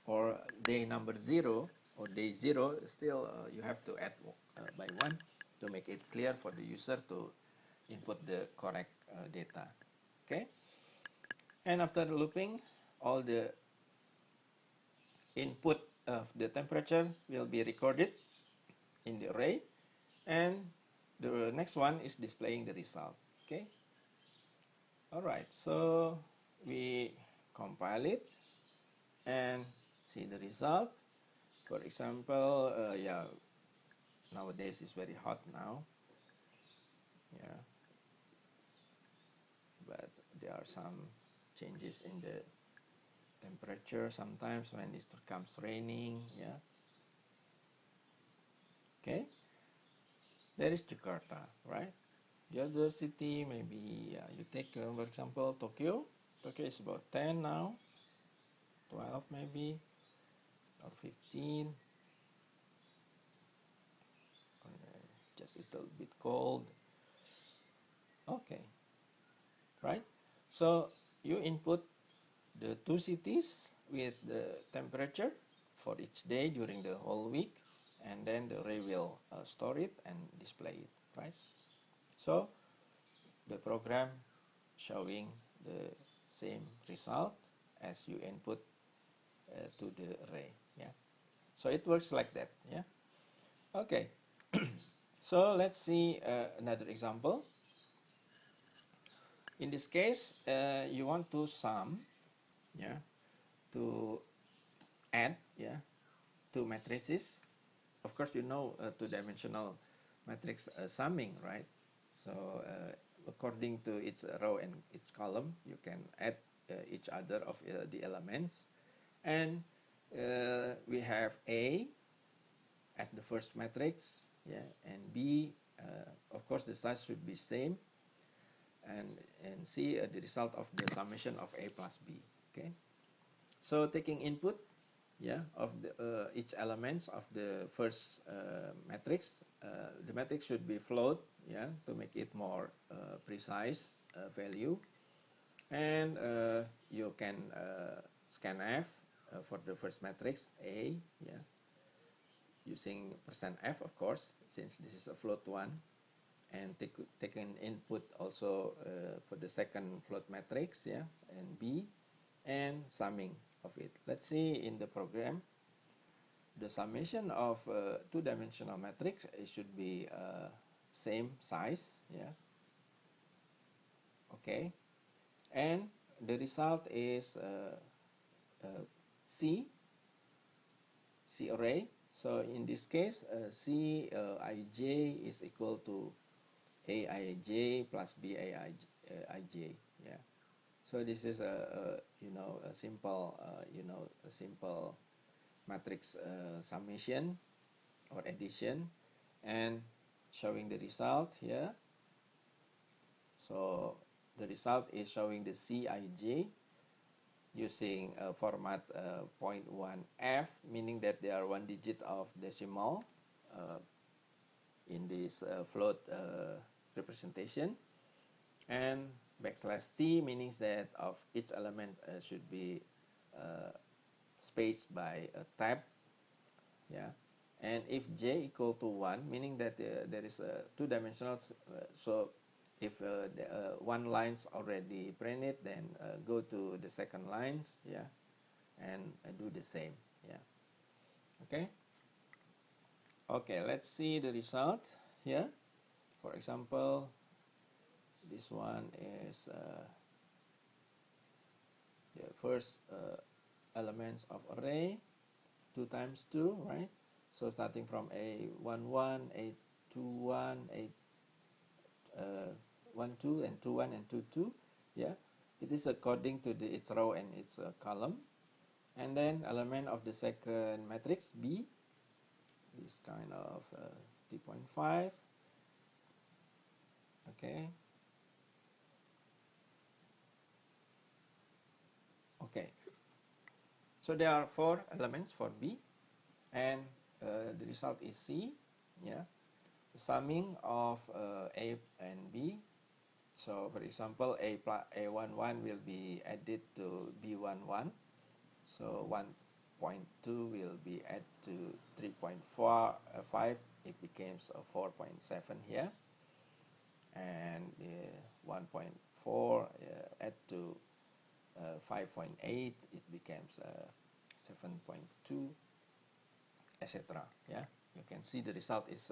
or day number 0, or day 0, still you have to add by 1 to make it clear for the user to input the correct data. Okay, and after looping, all the input of the temperature will be recorded in the array, and the next one is displaying the result. Okay, all right, so we compile it and see the result. For example, yeah, nowadays it's very hot now, yeah, but there are some changes in the temperature sometimes when it comes raining, yeah. Okay, there is Jakarta, right? The other city, maybe you take, for example, Tokyo. Tokyo is about 10 now, 12 maybe, or 15, or just a little bit cold. Okay, right? So you input the two cities with the temperature for each day during the whole week, and then the array will store it and display it, right? So the program showing the same result as you input to the array, yeah. So it works like that, yeah. Okay, so let's see another example. In this case, you want to sum, yeah, to add, yeah, two matrices. Of course, you know two-dimensional matrix summing, right? So according to its row and its column, you can add each other of the elements. And we have A as the first matrix, yeah, and B, of course, the size should be same, and C, the result of the summation of A plus B. Okay, so taking input, yeah, of the each elements of the first matrix, the matrix should be float, yeah, to make it more precise value, and you can scanf for the first matrix A, yeah, using %f, of course, since this is a float one, and take an input also for the second float matrix, yeah, and B, and summing of it. Let's see in the program, the summation of two-dimensional matrix, it should be same size, yeah, okay, and the result is C array. So in this case, C ij is equal to A ij plus B ij. Yeah. So this is a you know a simple a simple matrix summation or addition, and showing the result here. So the result is showing the Cij using format 0.1f, meaning that there are one digit of decimal uh, in this float representation, and \t meaning that of each element should be spaced by a tab, yeah. And if j equal to 1, meaning that there is a two-dimensional, so if one line's already printed, then go to the second lines, yeah, and do the same, yeah. Okay. Okay, let's see the result here. For example, this one is the first elements of array, 2 times 2, right? So starting from A11, A21, A12, and 21 and 22, yeah. It is according to its row and its column. And then element of the second matrix, B, this kind of 3.5, okay. Okay, so there are 4 elements for B, and the result is C, yeah. The summing of A and B. So for example, A11 will be added to B11, so 0.2 will be added to 3.45, it becomes 4.7 here, and 1.4 add to 5.8, it becomes 7.2, etc. Yeah, you can see the result is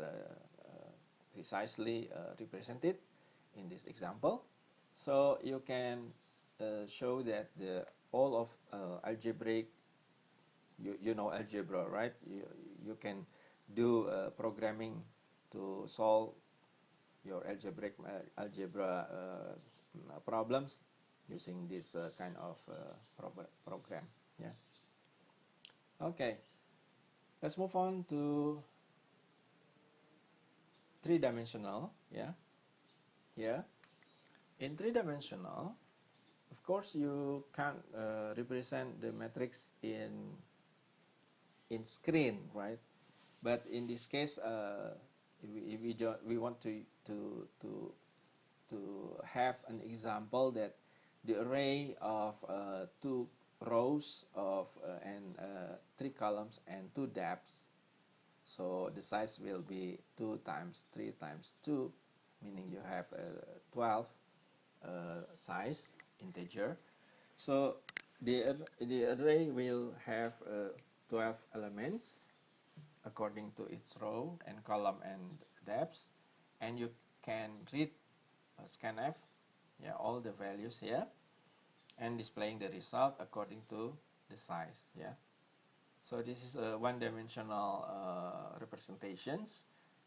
precisely represented in this example. So you can show that the all of algebraic, you know algebra, right? You can do programming to solve your algebra problems using this kind of program. Yeah. Okay. Let's move on to three-dimensional. Yeah. Here, in three-dimensional, of course, you can't represent the matrix in screen, right? But in this case, if we want to have an example that the array of two rows of and three columns and two depths, so the size will be 2 times 3 times 2, meaning you have a 12 size integer. So the array will have 12 elements according to its row and column and depths, and you can read scanf, yeah, all the values here, and displaying the result according to the size. Yeah, so this is a one-dimensional representations,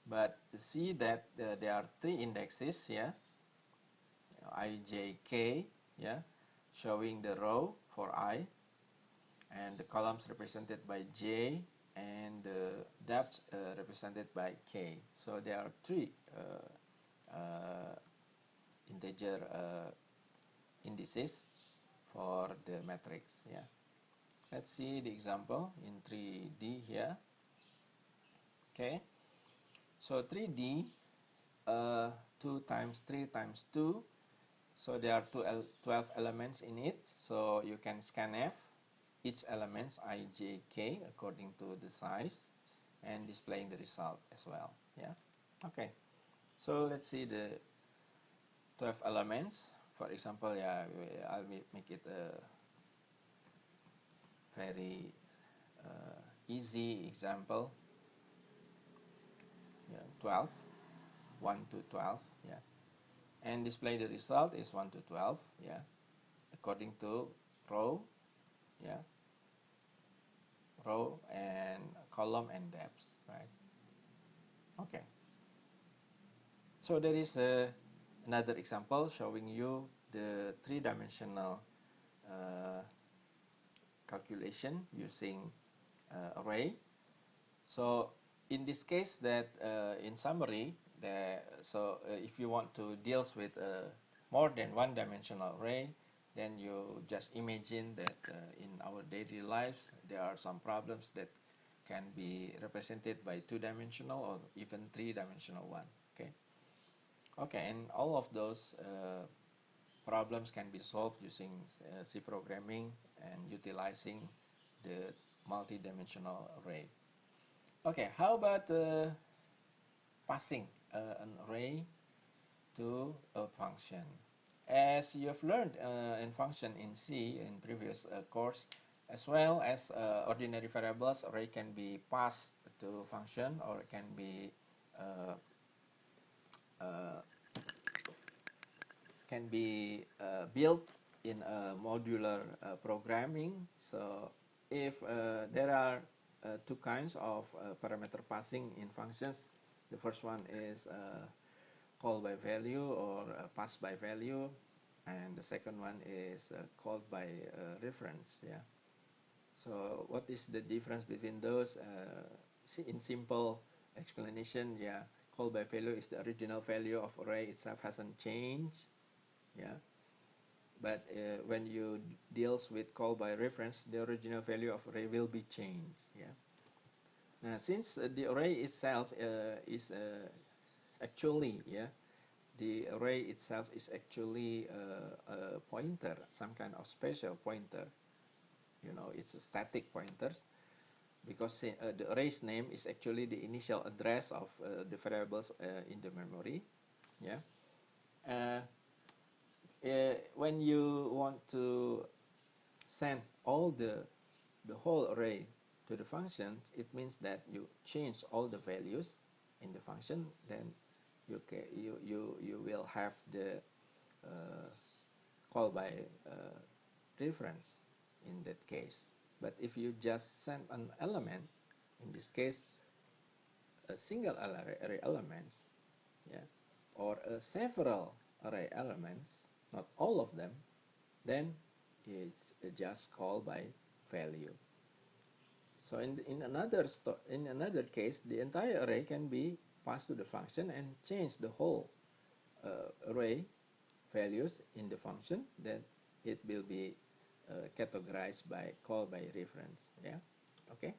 but you see that there are three indexes here, I, j, k, yeah, showing the row for I, and the columns represented by j, and the depth represented by k. So there are three integer indices for the matrix. Yeah. Let's see the example in 3D here. Okay. So 3D, 2 times 3 times 2. So there are 12 elements in it. So you can scanf each elements I, j, k according to the size, and displaying the result as well. Yeah. Okay. So let's see the 12 elements. For example, yeah, I'll make it a very easy example. Yeah, 12, 1 to 12. Yeah, and display the result is 1 to 12. Yeah, according to row. Yeah, row and column and depths. Right. Okay. So there is another example showing you the three-dimensional uh, calculation using array. So in this case, that in summary, if you want to deal with more than one-dimensional array, then you just imagine that in our daily lives there are some problems that can be represented by two-dimensional or even three-dimensional one. Okay. Okay, and all of those problems can be solved using C programming and utilizing the multi-dimensional array. Okay, how about passing an array to a function? As you have learned in function in C in previous course, as well as ordinary variables, array can be passed to function, or it can be uh, uh, built in a modular programming. So if there are two kinds of parameter passing in functions, the first one is call by value or pass by value, and the second one is called by reference. Yeah. So what is the difference between those? In simple explanation, yeah, call by value is the original value of array itself hasn't changed. Yeah, but when you deals with call by reference, the original value of array will be changed. Yeah. Now, since the array itself is actually, yeah, the array itself is actually a pointer, some kind of special pointer. it's a static pointer because the array's name is actually the initial address of the variables in the memory. Yeah. Uh, when you want to send all the whole array to the function, it means that you change all the values in the function. Then you will have the call by reference in that case. But if you just send an element, in this case a single array elements, yeah, or several array elements, not all of them, then it's just called by value. So in another case, the entire array can be passed to the function and change the whole array values in the function. Then it will be categorized by call by reference. Yeah. Okay.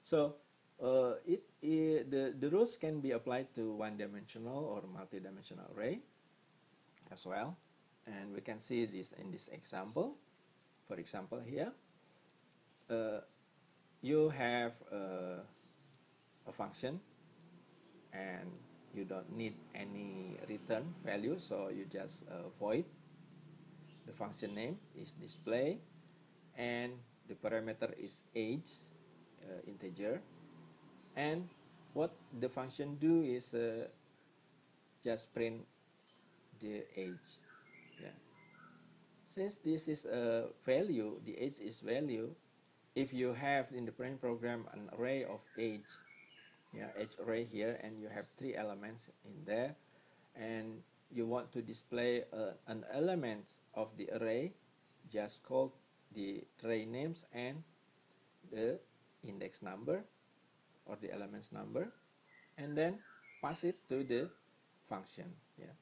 So the rules can be applied to one-dimensional or multi-dimensional array as well, and we can see this in this example. For example, here uh, you have a function and you don't need any return value, so you just void. The function name is display, and the parameter is age, integer, and what the function do is just print the age. Yeah. Since this is a value, the age is value. If you have in the print program an array of age, yeah, age array here, and you have 3 elements in there, and you want to display an element of the array, just call the array names and the index number or the elements number, and then pass it to the function, yeah,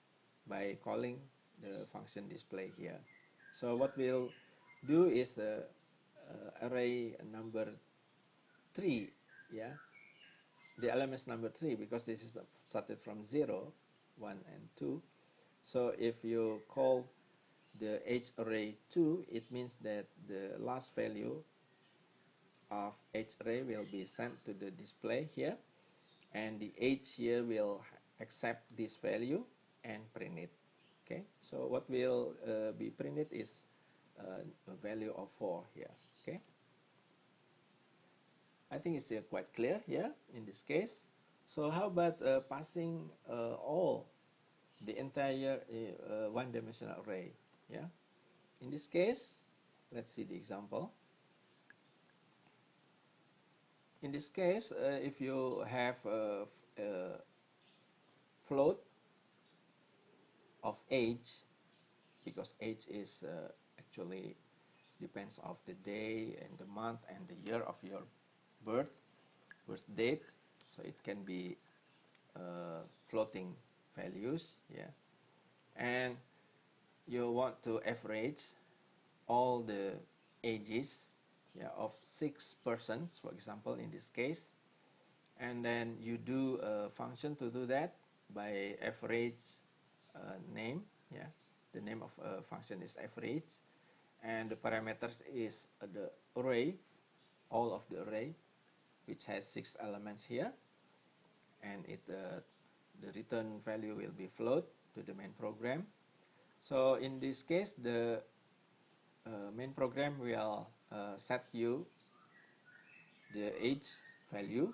by calling the function display here. So what we'll do is array number 3, yeah, the elements number 3, because this is started from 0, 1 and 2. So if you call the age array 2, it means that the last value of age array will be sent to the display here, and the age here will accept this value and print it. Okay, so what will be printed is a value of 4 here. Okay, I think it's quite clear here in this case. So how about passing all the entire one-dimensional array? Yeah, in this case, let's see the example. In this case, if you have a float of age, because age is actually depends of the day and the month and the year of your birth date, so it can be floating values, yeah, and you want to average all the ages, yeah, of 6 persons, for example, in this case, and then you do a function to do that by average name, yeah, the name of a function is average, and the parameters is the array, all of the array, which has 6 elements here, and the return value will be float to the main program. So in this case, the main program will set you the age value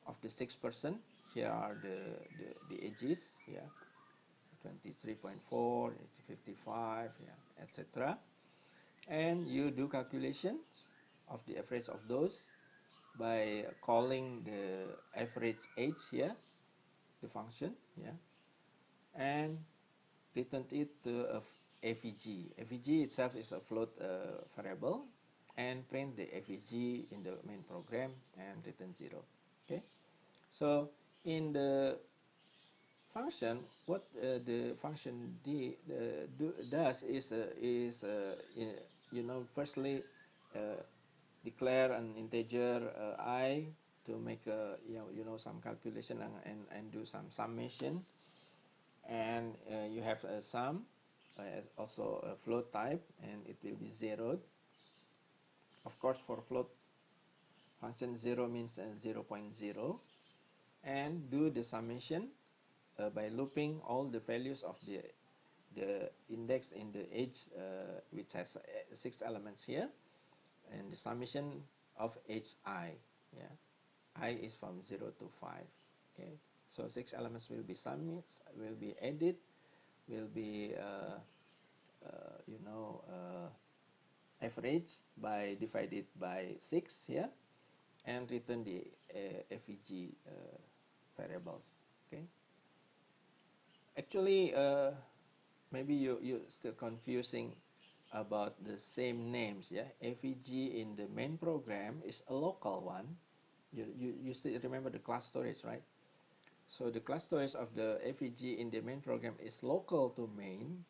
of the 6 person. Here are the ages, yeah, 23.4, 55, yeah, etc. And you do calculations of the average of those by calling the average age here, the function, yeah, and return it to a AVG. AVG itself is a float variable, and print the AVG in the main program and return 0. Okay, so in the function, what the function does is firstly declare an integer I to make some calculation and do some summation, and you have a sum, also a float type, and it will be zeroed, Of course, for float function 0 means 0 0.0, and do the summation by looping all the values of the index in the edge, which has 6 elements here, and the summation of edge I. Yeah, I is from 0 to 5. Okay, so 6 elements will be summed, will be added, will be average by divided by 6 here, and return the FEG variables. Okay, actually maybe you still confusing about the same names. Yeah, FEG in the main program is a local one. You still remember the class storage, right? So the class storage of the FEG in the main program is local to main,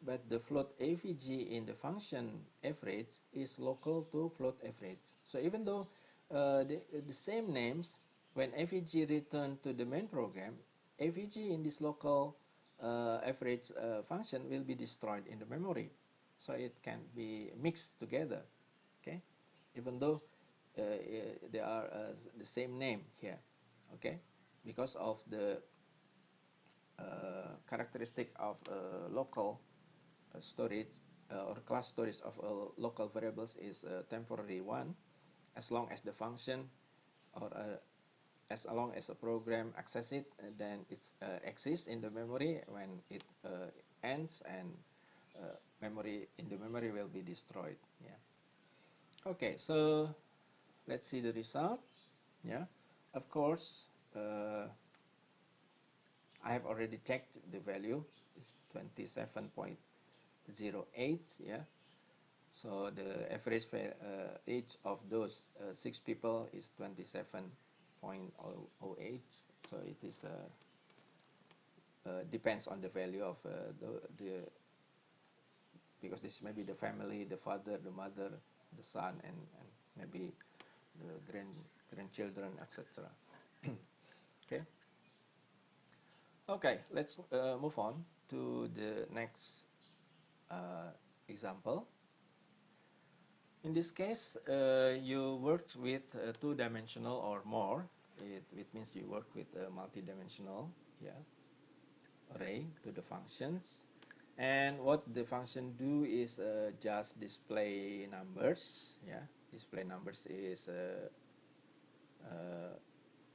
but the float FEG in the function average is local to float average. So even though the same names, when FEG return to the main program, FEG in this local average function will be destroyed in the memory. So it can be mixed together, okay? Even though they are the same name here, okay? Because of the characteristic of local storage or class storage of local variables is a temporary one, as long as the function or as long as a program access it, then it exists in the memory. When it ends, and memory in the memory will be destroyed. Yeah. Okay, so let's see the result. Yeah, of course I have already checked the value. It's 27.08. Yeah, so the average age of those 6 people is 27.08. So it is depends on the value of the because this may be the family, the father, the mother, the son, and maybe the grandchildren, etc. Okay. Okay, let's move on to the next example. In this case, you worked with two-dimensional or more. It means you work with a multi-dimensional, yeah, array to the functions. And what the function do is just display numbers. Yeah, display numbers is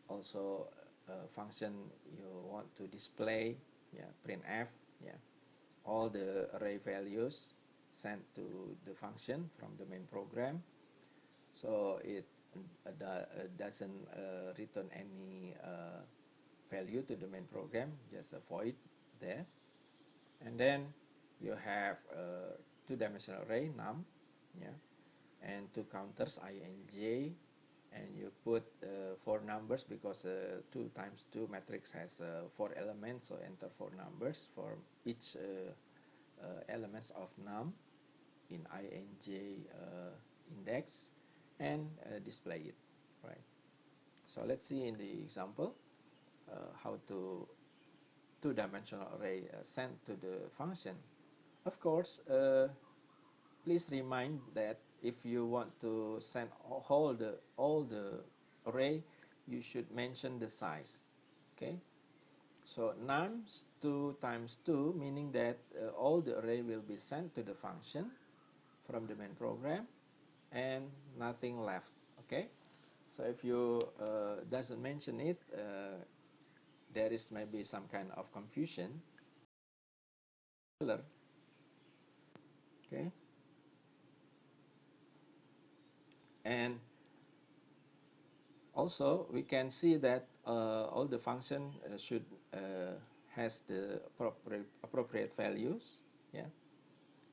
also a function you want to display. Yeah, printf. Yeah, all the array values sent to the function from the main program. So it doesn't return any value to the main program, just a void there. And then you have a two-dimensional array num, yeah, and two counters I and j, and you put 4 numbers because 2 times 2 matrix has 4 elements, so enter 4 numbers for each elements of num in I and j index, and display it, right? So let's see in the example how to two-dimensional array sent to the function. Of course, please remind that if you want to send all the array, you should mention the size. Okay, so nums 2 times 2, meaning that all the array will be sent to the function from the main program and nothing left. Okay, so if you doesn't mention it, there is maybe some kind of confusion. Okay, and also we can see that all the function should has the appropriate values. Yeah,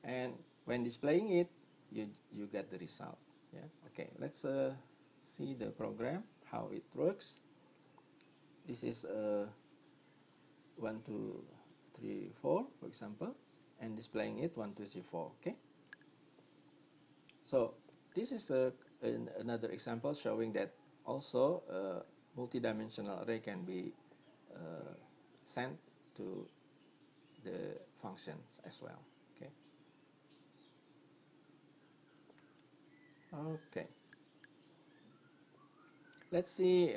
and when displaying it, you get the result. Yeah. Okay, let's see the program how it works. This is 1 2 3 4, for example, and displaying it 1 2 3 4. Okay, so this is another example showing that also multi-dimensional array can be sent to the functions as well. Okay. Okay, let's see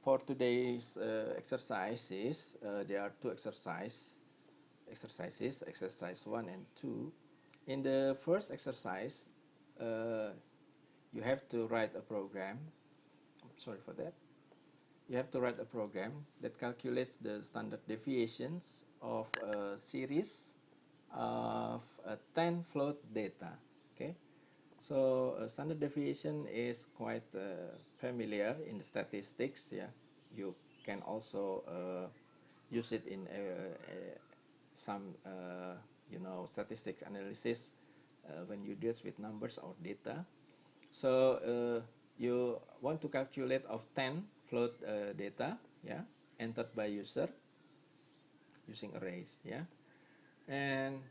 for today's exercises. There are two exercises, exercise 1 and 2. In the first exercise, uh, you have to write a program. Sorry for that. You have to write a program that calculates the standard deviations of a series of 10 float data. Okay, so standard deviation is quite familiar in the statistics. Yeah, you can also use it in some statistics analysis when you deal with numbers or data. So you want to calculate of 10 float data, yeah, entered by user using arrays, yeah, and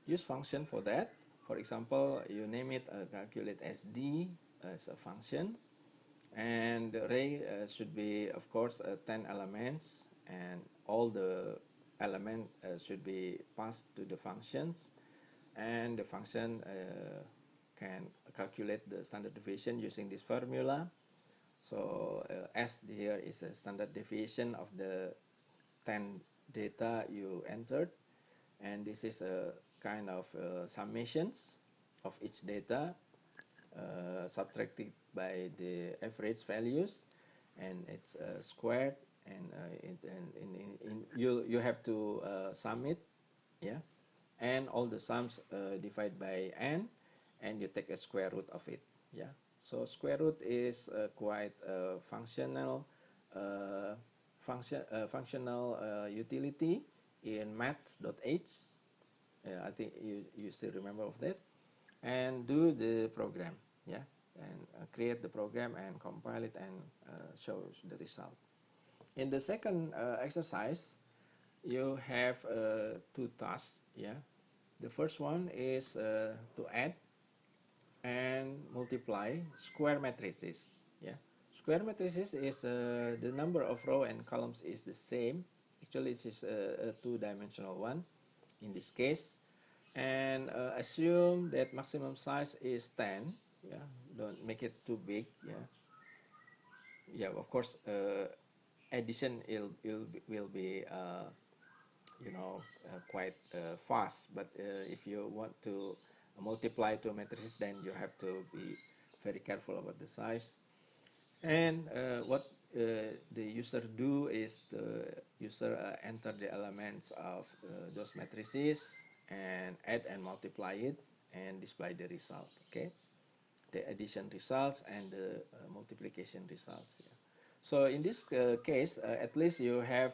use function for that. For example, you name it calculate SD as a function, and the array should be, of course, 10 elements, and all the element should be passed to the functions, and the function can calculate the standard deviation using this formula. So S here is a standard deviation of the 10 data you entered, and this is a kind of summations of each data subtracted by the average values, and it's squared, and you have to sum it, yeah, and all the sums divide by n, and you take a square root of it, yeah. So square root is quite functional functional utility in math.h. I think you still remember of that, and do the program, yeah, and create the program and compile it and show the result. In the second exercise, you have two tasks, yeah. The first one is to add and multiply square matrices, yeah. Square matrices is the number of row and columns is the same. Actually, it is a two-dimensional one in this case, and assume that maximum size is 10, yeah, don't make it too big, yeah. Yeah, of course addition will be quite fast, but if you want to multiply two matrices, then you have to be very careful about the size. And what the user do is the user enter the elements of those matrices and add and multiply it and display the results, okay, the addition results and the multiplication results, yeah. So in this case, at least you have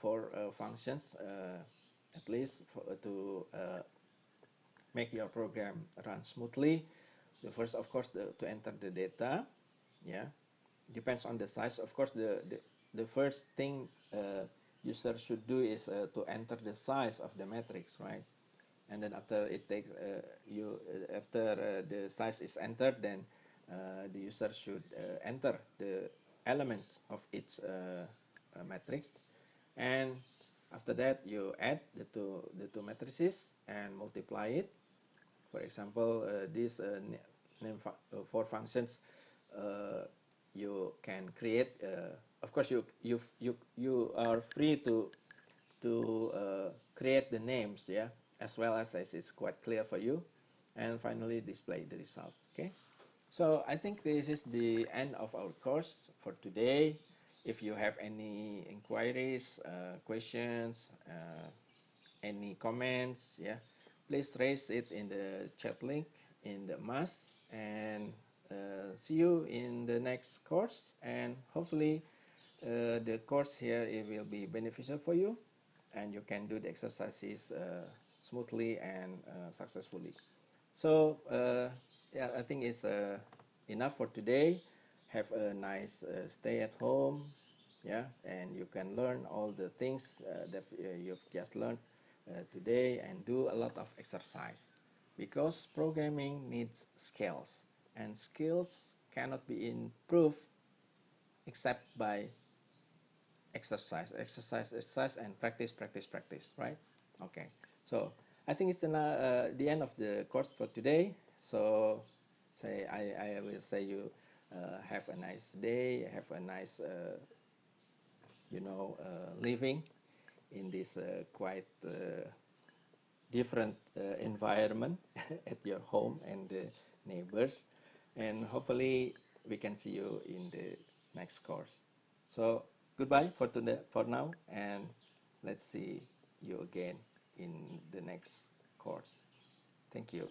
four functions at least to make your program run smoothly. The first, of course, to enter the data, yeah, depends on the size. Of course, the first thing user should do is to enter the size of the matrix, right? And then after it takes after the size is entered, then the user should enter the elements of each matrix, and after that you add the two matrices and multiply it. For example, these four functions you can create. Of course, you are free to create the names, yeah, as well as it's quite clear for you, and finally display the result. Okay, so I think this is the end of our course for today. If you have any inquiries, questions, any comments, yeah, please raise it in the chat link in the mass, and see you in the next course, and hopefully the course here it will be beneficial for you, and you can do the exercises smoothly and successfully. So yeah, I think it's enough for today. Have a nice stay at home, yeah, and you can learn all the things that you've just learned today, and do a lot of exercise, because programming needs skills, and skills cannot be improved except by exercise, and practice, right? Okay, so I think it's the end of the course for today. So say I will say you have a nice day, have a nice living in this quite different environment at your home and the neighbors, and hopefully we can see you in the next course. So goodbye for today, for now, and let's see you again in the next course. Thank you.